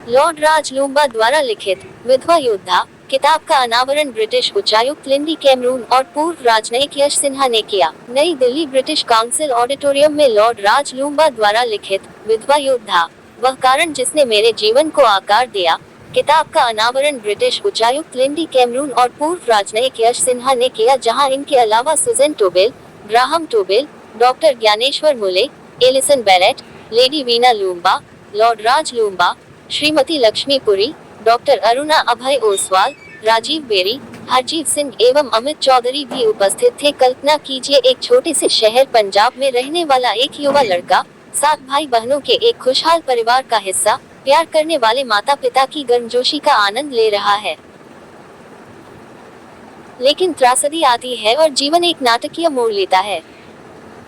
Lord Raj Loomba द्वारा लिखित विधवा योद्धा किताब का अनावरण ब्रिटिश उच्चायुक्त लिंडी कैमरून और पूर्व राजनयिक यश सिन्हा ने किया। नई दिल्ली ब्रिटिश काउंसिल ऑडिटोरियम में लॉर्ड राज लूम्बा द्वारा लिखित विधवा योद्धा वह कारण जिसने मेरे जीवन को आकार दिया किताब का अनावरण ब्रिटिश उच्चायुक्त लिंडी कैमरून और पूर्व राजनयिक यश सिन्हा ने किया, जहां इनके अलावा Suzanne Tobell, Graham Tobell, doctor Dnyaneshwar Mule, Alison Bellet, Lady Veena Loomba, Lord Raj Loomba, Shrimati Lakshmi Puri, doctor Aruna Abhay Oswal, Rajiv Berry, Harjeet Singh एवं अमित चौधरी भी उपस्थित थे। कल्पना कीजिए, एक छोटे से शहर पंजाब में रहने वाला एक युवा लड़का 7 भाई बहनों के एक खुशहाल परिवार का हिस्सा, प्यार करने वाले माता पिता की गर्मजोशी का आनंद ले रहा है। लेकिन त्रासदी आती है और जीवन एक नाटकीय मोड़ लेता है।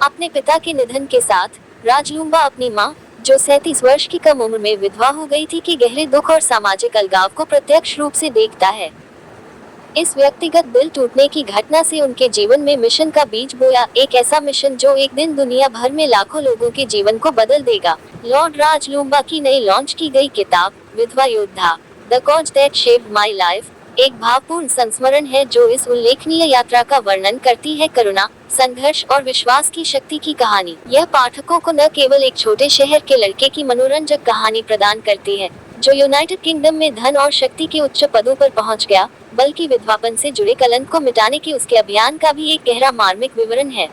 अपने पिता के निधन के साथ राज लूम्बा अपनी मां, जो 37 वर्ष की कम उम्र में विधवा हो गई थी, के गहरे दुख और सामाजिक अलगाव को प्रत्यक्ष रूप से देखता है। इस व्यक्तिगत दिल टूटने की घटना से उनके जीवन में मिशन का बीज बोया, एक ऐसा मिशन जो एक दिन दुनिया भर में लाखों लोगों के जीवन को बदल देगा। लॉर्ड राज लूम्बा की नई लॉन्च की गई किताब विधवा योद्धा the cause that shaped my life एक भावपूर्ण संस्मरण है जो इस उल्लेखनीय यात्रा का वर्णन करती है। करुणा, संघर्ष और विश्वास की शक्ति की कहानी। यह पाठकों को न केवल एक छोटे शहर के लड़के की मनोरंजक कहानी प्रदान करती है जो यूनाइटेड किंगडम में धन और शक्ति के उच्च पदों पर पहुंच गया, बल्कि विधवापन से जुड़े कलंक को मिटाने के उसके अभियान का भी एक गहरा मार्मिक विवरण है।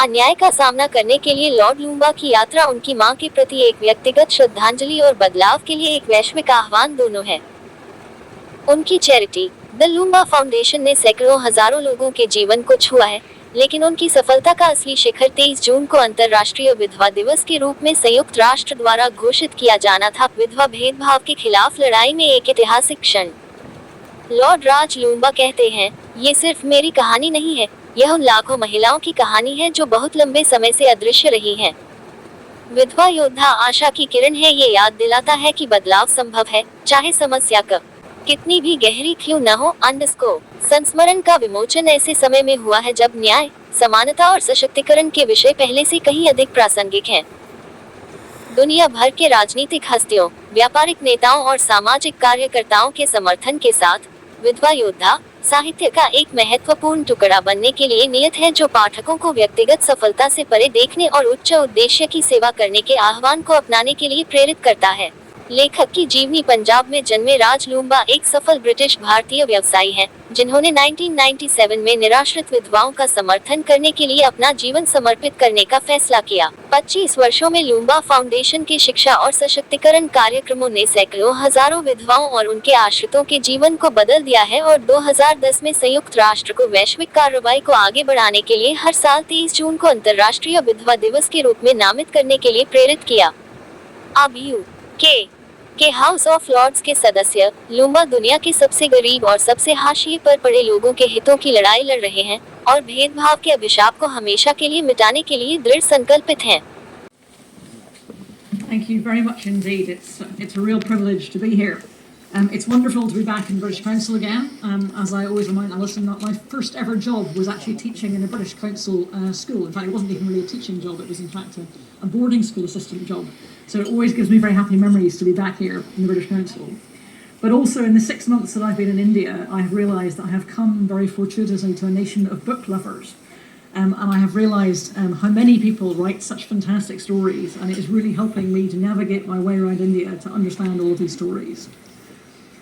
अन्याय का सामना करने के लिए लॉर्ड लूम्बा की यात्रा उनकी मां के प्रति एक व्यक्तिगत श्रद्धांजलि और बदलाव के लिए एक वैश्विक आह्वान दोनों है। उनकी चैरिटी द लूम्बा फाउंडेशन ने सैकड़ों हजारों लोगों के जीवन को छुआ है, लेकिन उनकी सफलता का असली शिखर 23 जून को अंतर्राष्ट्रीय विधवा दिवस के रूप में संयुक्त राष्ट्र द्वारा घोषित किया जाना था। विधवा भेदभाव के खिलाफ लड़ाई में एक ऐतिहासिक क्षण। लॉर्ड राज लूम्बा कहते हैं, ये सिर्फ मेरी कहानी नहीं है, यह उन लाखों महिलाओं की कहानी है जो बहुत लंबे समय से अदृश्य रही हैं। विधवा योद्धा आशा की किरण है, ये याद दिलाता है कि बदलाव संभव है, चाहे समस्या कितनी भी गहरी क्यों न हो। संस्मरण का विमोचन ऐसे समय में हुआ है जब न्याय, समानता और सशक्तिकरण के विषय पहले से कहीं अधिक प्रासंगिक हैं। दुनिया भर के राजनीतिक हस्तियों, व्यापारिक नेताओं और सामाजिक कार्यकर्ताओं के समर्थन के साथ विधवा योद्धा साहित्य का एक महत्वपूर्ण टुकड़ा बनने के लिए नियत है, जो पाठकों को व्यक्तिगत सफलता से परे देखने और उच्च उद्देश्य की सेवा करने के आह्वान को अपनाने के लिए प्रेरित करता है। लेखक की जीवनी पंजाब में जन्मे राज लूम्बा एक सफल ब्रिटिश भारतीय व्यवसायी हैं, जिन्होंने 1997 में निराश्रित विधवाओं का समर्थन करने के लिए अपना जीवन समर्पित करने का फैसला किया। 25 वर्षों में लूम्बा फाउंडेशन के शिक्षा और सशक्तिकरण कार्यक्रमों ने सैकड़ों हजारों विधवाओं और उनके आश्रितों के जीवन को बदल दिया है और 2010 में संयुक्त राष्ट्र को वैश्विक कार्रवाई को आगे बढ़ाने के लिए हर साल 23 जून को अंतर्राष्ट्रीय विधवा दिवस के रूप में नामित करने के लिए प्रेरित किया। अब के हाउस ऑफ लॉर्ड्स के सदस्य लूम्बा दुनिया के सबसे गरीब और सबसे हाशिए पर पड़े लोगों के हितों की लड़ाई लड़ रहे हैं और भेदभाव के अभिशाप को हमेशा के लिए मिटाने के लिए दृढ़ संकल्पित हैं। Thank you very much indeed. It's a real privilege to be here. It's wonderful to be back in British Council again. As I always remind Alison, that my first ever job was actually teaching in a British Council school. In fact, it wasn't even really a teaching job, it was in fact a boarding school assistant job. So it always gives me very happy memories to be back here in the British Council. But also in the 6 months that I've been in India, I have realised that I have come very fortuitously to a nation of book lovers. And I have realised how many people write such fantastic stories, and it is really helping me to navigate my way around India to understand all of these stories.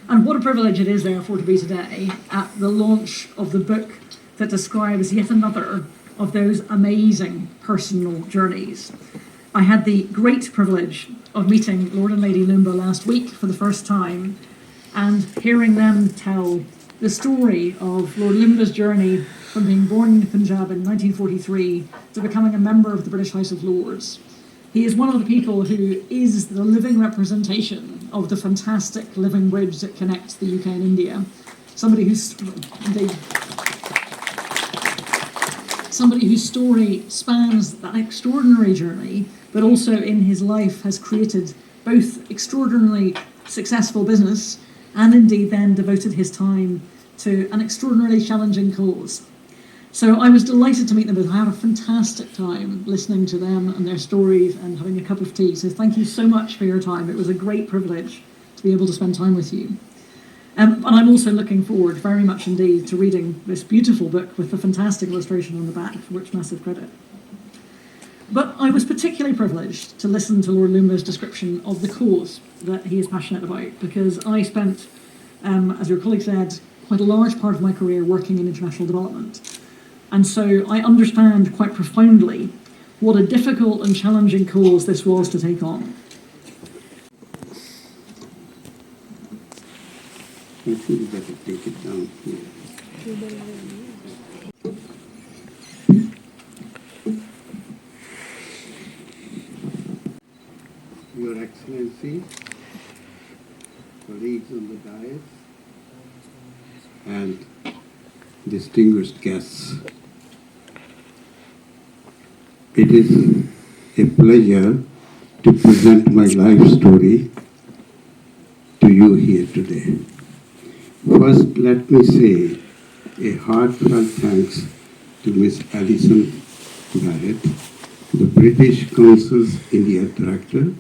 And what a privilege it is, therefore, to be today at the launch of the book that describes yet another of those amazing personal journeys. I had the great privilege of meeting Lord and Lady Loomba last week for the first time and hearing them tell the story of Lord Loomba's journey from being born in Punjab in 1943 to becoming a member of the British House of Lords. He is one of the people who is the living representation of the fantastic living bridge that connects the UK and India. Somebody whose story spans that extraordinary journey, but also in his life has created both extraordinarily successful business and indeed then devoted his time to an extraordinarily challenging cause. So I was delighted to meet them both. I had a fantastic time listening to them and their stories and having a cup of tea. So thank you so much for your time. It was a great privilege to be able to spend time with you. And I'm also looking forward very much indeed to reading this beautiful book with the fantastic illustration on the back, for which massive credit. But I was particularly privileged to listen to Lord Loomba's description of the cause that he is passionate about, because I spent, as your colleague said, quite a large part of my career working in international development. And so I understand quite profoundly what a difficult and challenging cause this was to take on. I think you better take it down here. Your Excellency, colleagues on the dais, and distinguished guests, it is a pleasure to present my life story to you here today. First, let me say a heartfelt thanks to Miss Alison Barrett, the British Council's India Director,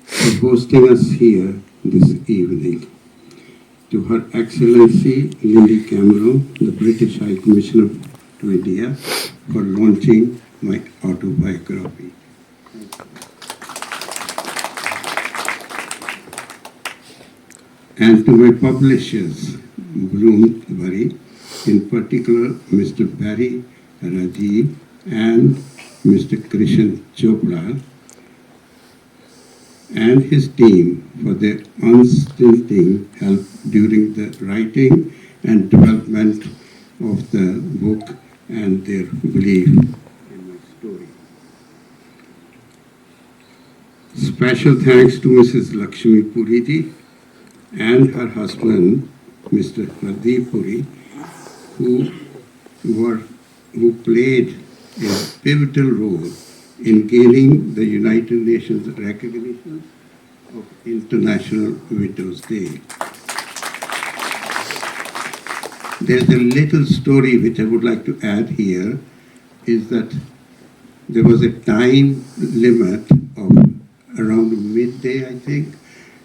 for hosting us here this evening. To Her Excellency Lindy, the British High Commissioner to India, for launching my autobiography. And to my publishers, WidowWarrior, in particular Mr. Barry Rajiv and Mr. Krishan Chopra, and his team for their unstinting help during the writing and development of the book and their belief in my story. Special thanks to Mrs. Lakshmi Puri and her husband, Mr. Hardeep Puri, who played a pivotal role in gaining the United Nations recognition of International Widows' Day. There's a little story which I would like to add here, is that there was a time limit of around midday, I think,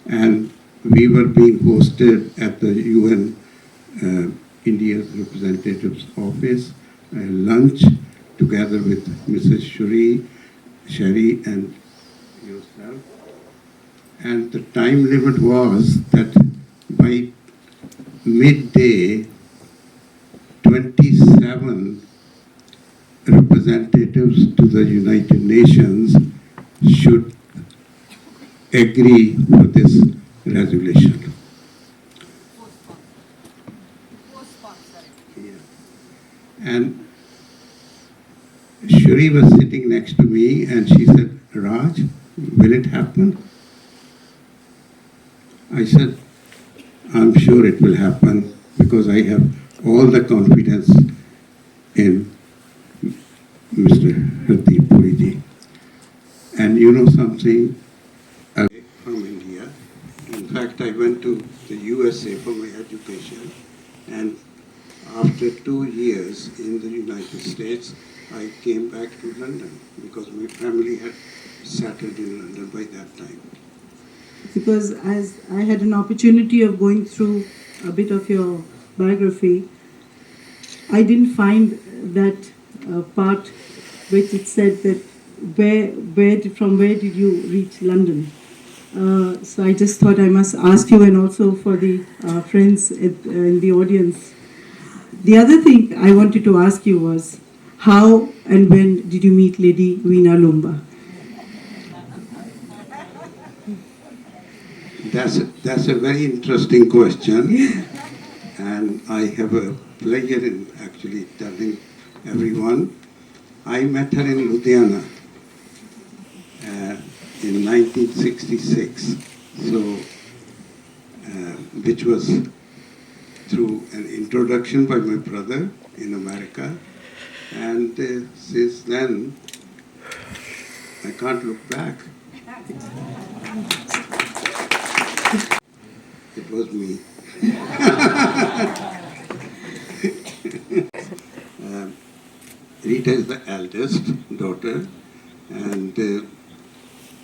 and we were being hosted at the UN India's representative's office, a lunch together with Mrs. Sherry and yourself. And the time limit was that by midday, 27 representatives to the United Nations should agree for this resolution. Yeah. And Shuri was sitting next to me and she said, Raj, will it happen? I said, I'm sure it will happen because I have all the confidence in Mr. Hardeep Puri. And you know something? From India. In fact, I went to the USA for my education, and after 2 years in the United States, I came back to London because my family had settled in London by that time. Because as I had an opportunity of going through a bit of your biography, I didn't find that part which it said that from where did you reach London? So I just thought I must ask you, and also for the friends in the audience. The other thing I wanted to ask you was, how and when did you meet Lady Veena Loomba? That's a very interesting question, and I have a pleasure in actually telling everyone. I met her in Ludhiana in 1966, so which was through an introduction by my brother in America, and since then I can't look back. It was me. Rita is the eldest daughter, and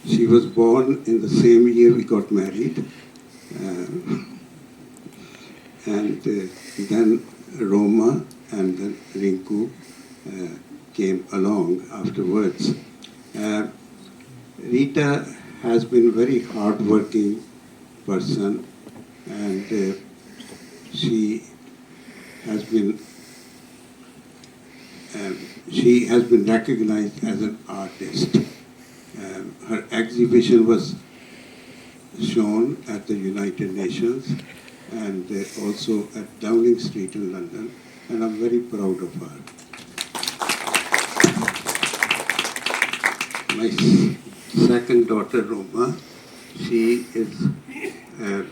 she was born in the same year we got married, And then Roma and then Rinku came along afterwards. Rita has been a very hard-working person, and she has been recognized as an artist. Her exhibition was shown at the United Nations and also at Downing Street in London, and I'm very proud of her. My second daughter, Roma, she is a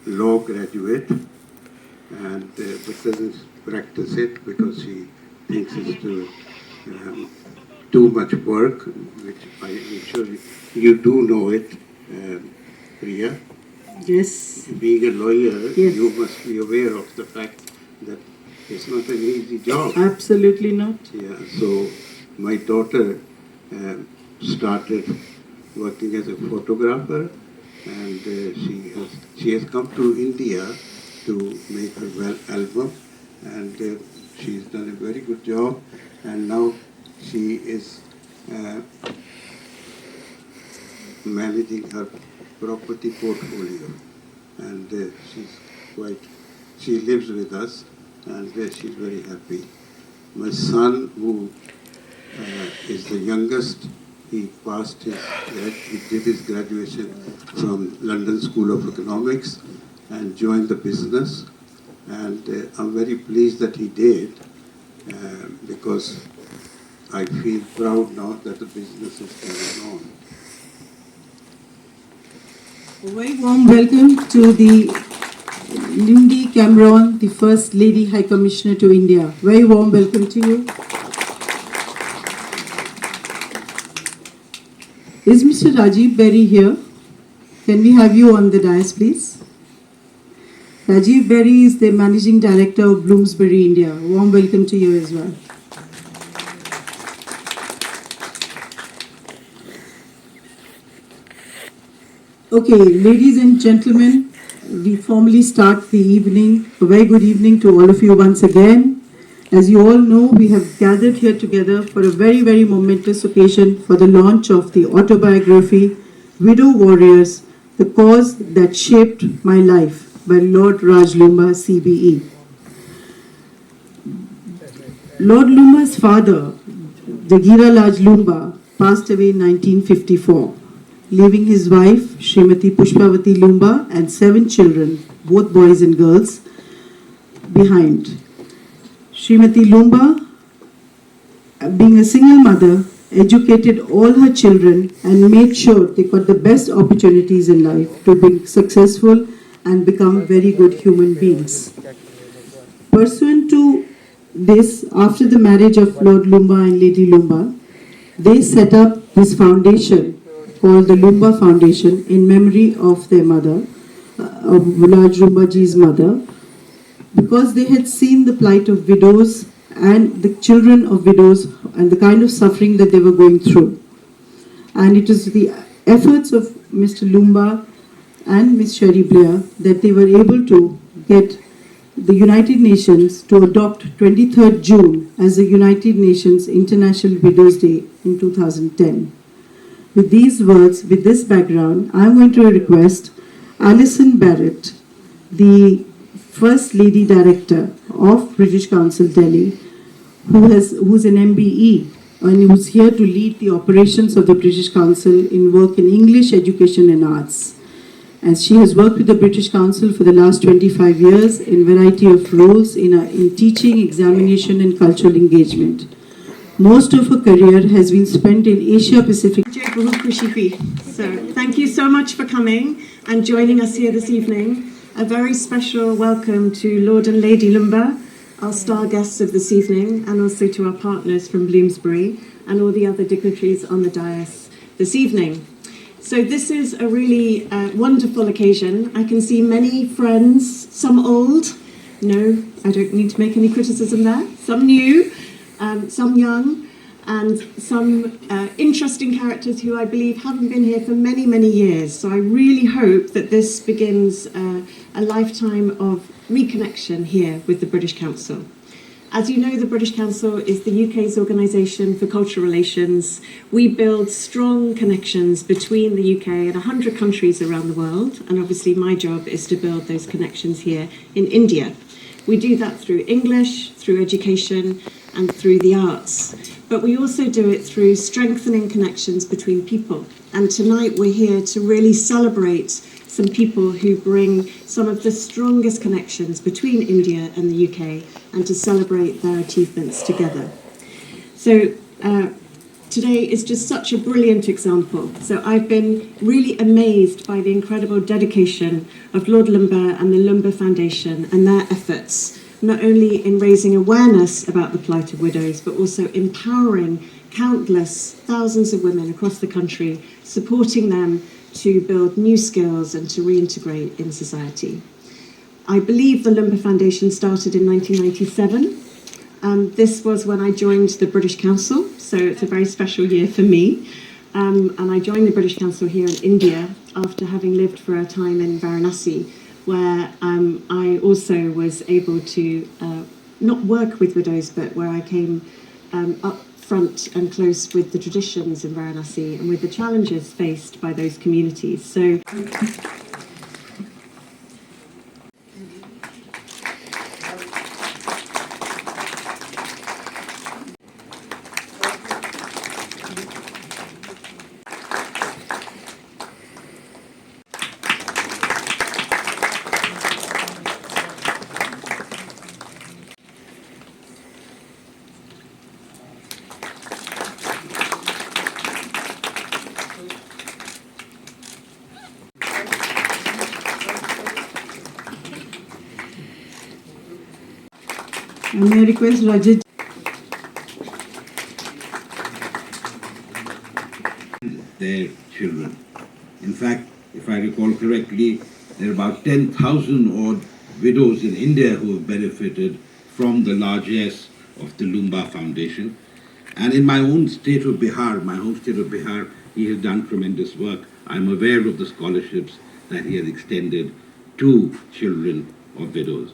law graduate and but doesn't practice it because she thinks it's too much work, which I'm sure you do know it, Priya. Yes. Being a lawyer, Yes. you must be aware of the fact that it's not an easy job. Absolutely not. Yeah, so my daughter started working as a photographer, and she has come to India to make her album, and she's done a very good job, and now she is managing her property portfolio, and she lives with us, and she's very happy. My son, who is the youngest, he did his graduation from London School of Economics and joined the business, and I'm very pleased that he did, because I feel proud now that the business is carrying on. A very warm welcome to the Lindy Cameron, the First Lady High Commissioner to India. Very warm welcome to you. Is Mr. Rajiv Berry here? Can we have you on the dais, please? Rajiv Berry is the Managing Director of Bloomsbury, India. Warm welcome to you as well. Okay, ladies and gentlemen, we formally start the evening. A very good evening to all of you once again. As you all know, we have gathered here together for a very, very momentous occasion for the launch of the autobiography, Widow Warriors, The Cause That Shaped My Life by Lord Raj Loomba, CBE. Lord Loomba's father, Jagira Raj Loomba, passed away in 1954. Leaving his wife, Srimati Pushpavati Loomba, and 7 children, both boys and girls, behind. Srimati Loomba, being a single mother, educated all her children and made sure they got the best opportunities in life to be successful and become very good human beings. Pursuant to this, after the marriage of Lord Loomba and Lady Loomba, they set up this foundation called the Loomba Foundation in memory of their mother, of Raj Loomba ji's mother, because they had seen the plight of widows and the children of widows and the kind of suffering that they were going through. And it is the efforts of Mr. Loomba and Miss Sherry Blair that they were able to get the United Nations to adopt 23rd June as the United Nations International Widows Day in 2010. With these words, with this background, I am going to request Alison Barrett, the First Lady Director of British Council Delhi, who's an MBE and who's here to lead the operations of the British Council in work in English, education and arts. And she has worked with the British Council for the last 25 years in a variety of roles in teaching, examination and cultural engagement. Most of her career has been spent in Asia Pacific. So thank you so much for coming and joining us here this evening. A very special welcome to Lord and Lady Loomba, our star guests of this evening, and also to our partners from Bloomsbury and all the other dignitaries on the dais this evening. So this is a really wonderful occasion. I can see many friends, some old, no, I don't need to make any criticism there, some new, some young, and some interesting characters who I believe haven't been here for many, many years. So I really hope that this begins a lifetime of reconnection here with the British Council. As you know, the British Council is the UK's organisation for cultural relations. We build strong connections between the UK and 100 countries around the world, and obviously my job is to build those connections here in India. We do that through English, through education, and through the arts. But we also do it through strengthening connections between people. And tonight we're here to really celebrate some people who bring some of the strongest connections between India and the UK, and to celebrate their achievements together. So today is just such a brilliant example. So I've been really amazed by the incredible dedication of Lord Loomba and the Loomba Foundation and their efforts, not only in raising awareness about the plight of widows, but also empowering countless thousands of women across the country, supporting them to build new skills and to reintegrate in society. I believe the Loomba Foundation started in 1997. This was when I joined the British Council, so it's a very special year for me. And I joined the British Council here in India after having lived for a time in Varanasi, where I also was able to not work with widows, but where I came up front and close with the traditions in Varanasi and with the challenges faced by those communities. So. May I request Rajat? Their children. In fact, if I recall correctly, there are about 10,000 odd widows in India who have benefited from the largesse of the Loomba Foundation. And in my own state of Bihar, my home state of Bihar, he has done tremendous work. I'm aware of the scholarships that he has extended to children of widows.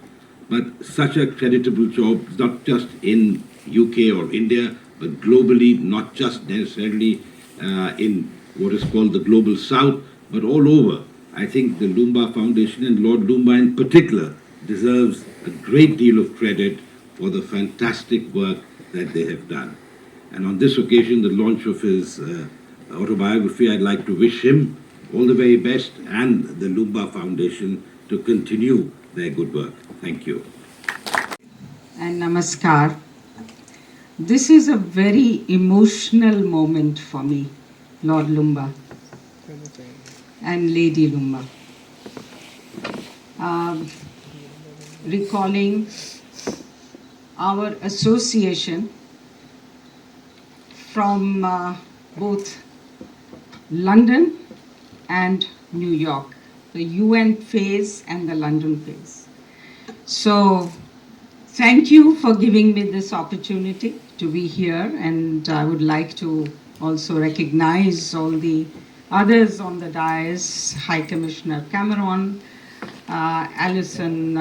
But such a creditable job, not just in UK or India, but globally, not just necessarily in what is called the Global South, but all over. I think the Loomba Foundation and Lord Loomba in particular deserves a great deal of credit for the fantastic work that they have done. And on this occasion, the launch of his autobiography, I'd like to wish him all the very best and the Loomba Foundation to continue their good work. Thank you. And namaskar. This is a very emotional moment for me, Lord Loomba and Lady Loomba. Recalling our association from both London and New York, the UN phase and the London phase. So thank you for giving me this opportunity to be here, and I would like to also recognize all the others on the dais, High Commissioner Cameron, Alison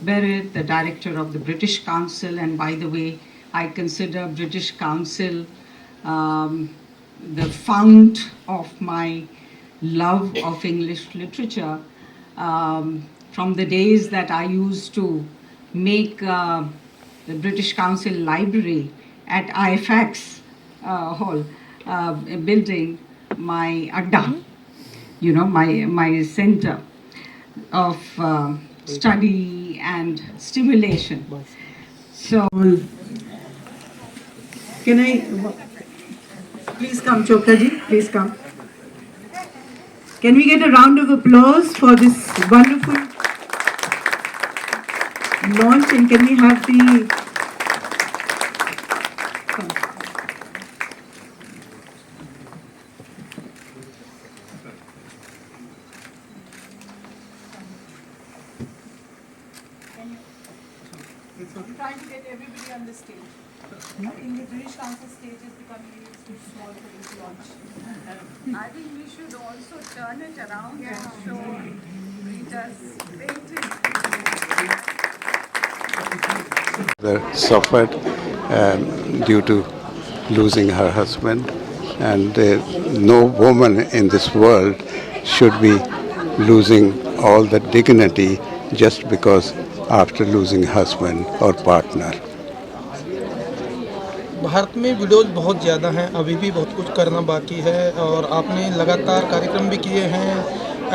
Barrett, the Director of the British Council, and by the way, I consider British Council the fount of my love of English literature, from the days that I used to make the British Council Library at IFAX Hall building my adda, you know, my center of study and stimulation. So, Can I, please come, Chopra ji, please come. Can we get a round of applause for this wonderful launch, and can we have the I'm trying to get everybody on the stage. In the British Council stage is becoming too small for this launch. I think we should also turn it around and show Rita's painting. They suffered due to losing her husband, and no woman in this world should be losing all the dignity just because after losing husband or partner. Bharat में widows बहुत ज़्यादा हैं, अभी भी बहुत कुछ करना बाकी है और आपने लगातार कार्यक्रम भी किए हैं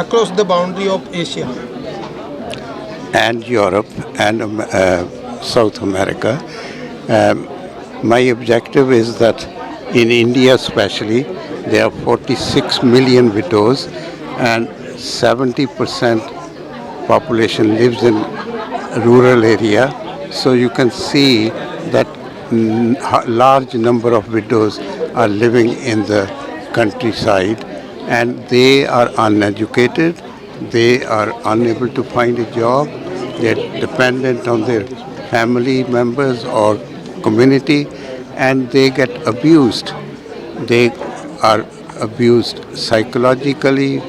across the boundary of Asia And Europe and South America. My objective is that in India especially, there are 46 million widows and 70% population lives in rural area. So you can see that large number of widows are living in the countryside and they are uneducated, they are unable to find a job, they're dependent on their family members or community, and they get abused. They are abused psychologically,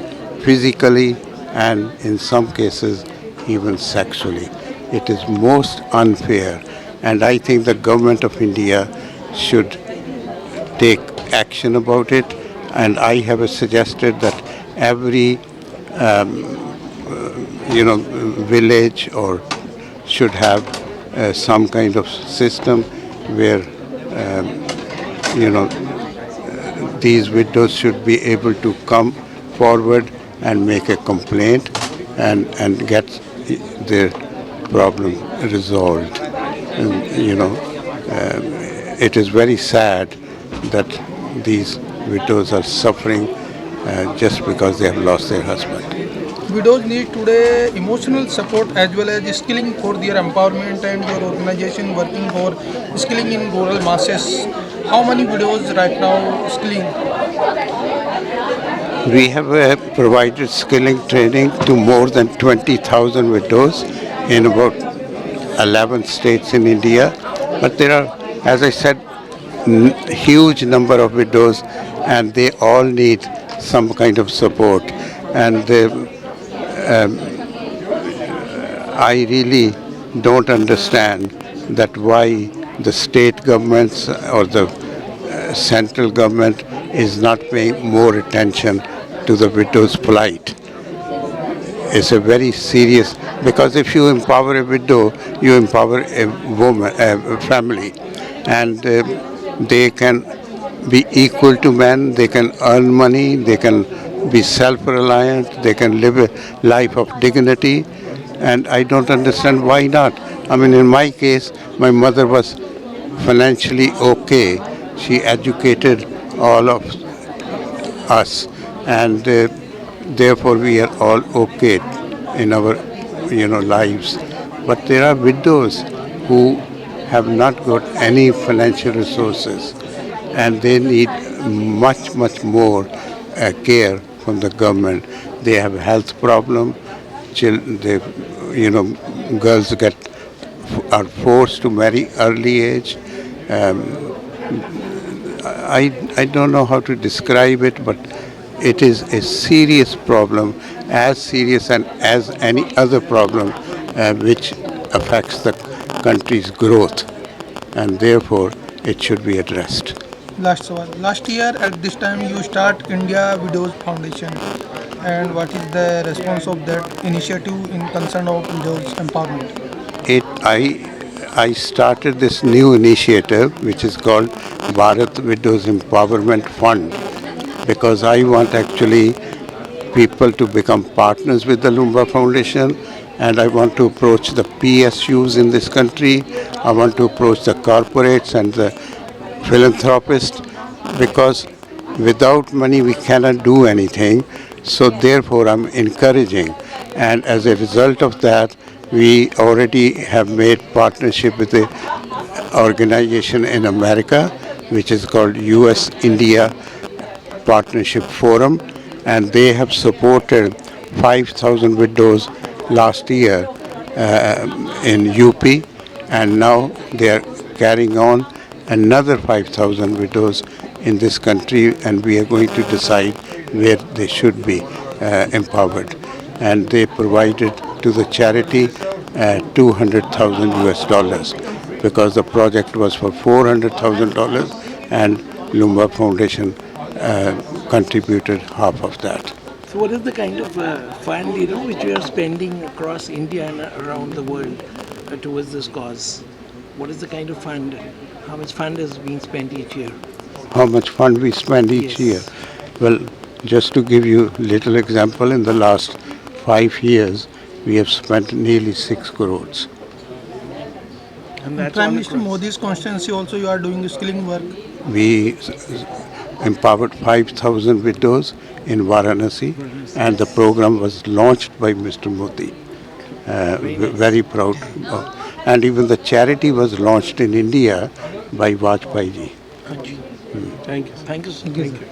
physically, and in some cases even sexually. It is most unfair, and I think the government of India should take action about it, and I have suggested that every village or should have some kind of system where these widows should be able to come forward and make a complaint and get their problem resolved. It is very sad that these widows are suffering just because they have lost their husband. Widows need today emotional support as well as skilling for their empowerment, and your organization working for skilling in rural masses. How many widows right now skilling? We have provided skilling training to more than 20,000 widows in about 11 states in India. But there are, as I said, huge number of widows and they all need some kind of support. And I really don't understand that why the state governments or the central government is not paying more attention to the widow's plight. It's a very serious, because if you empower a widow, you empower a woman, a family, and they can be equal to men, they can earn money, they can be self-reliant, they can live a life of dignity, and I don't understand why not. I mean, in my case, my mother was financially okay. She educated all of us, and therefore we are all okay in our lives. But there are widows who have not got any financial resources, and they need much more care from the government. They have a health problem. Girls are forced to marry early age. I don't know how to describe it, but it is a serious problem, as serious as any other problem which affects the country's growth, and therefore it should be addressed. Last year at this time you start India Widows Foundation, and what is the response of that initiative in concern of widows empowerment? I started this new initiative which is called Bharat Widows Empowerment Fund, because I want actually people to become partners with the Loomba Foundation, and I want to approach the PSUs in this country. I want to approach the corporates and the philanthropists, because without money we cannot do anything. So therefore I'm encouraging, and as a result of that we already have made partnership with the organization in America which is called US-India Partnership Forum, and they have supported 5,000 widows last year in UP, and now they are carrying on another 5,000 widows in this country, and we are going to decide where they should be empowered. And they provided to the charity $200,000 because the project was for $400,000, and Loomba Foundation contributed half of that. So what is the kind of fund, which you are spending across India and around the world towards this cause? What is the kind of fund? How much fund is being spent each year? How much fund we spend each year? Well, just to give you a little example, in the last 5 years, we have spent nearly 6 crores. And that's Prime all Minister across. Modi's constituency also you are doing skilling work. We empowered 5,000 widows in Varanasi, and the program was launched by Mr. Modi. Very proud of. And even the charity was launched in India by Vajpayee ji. Thank you. Thank you. Thank you.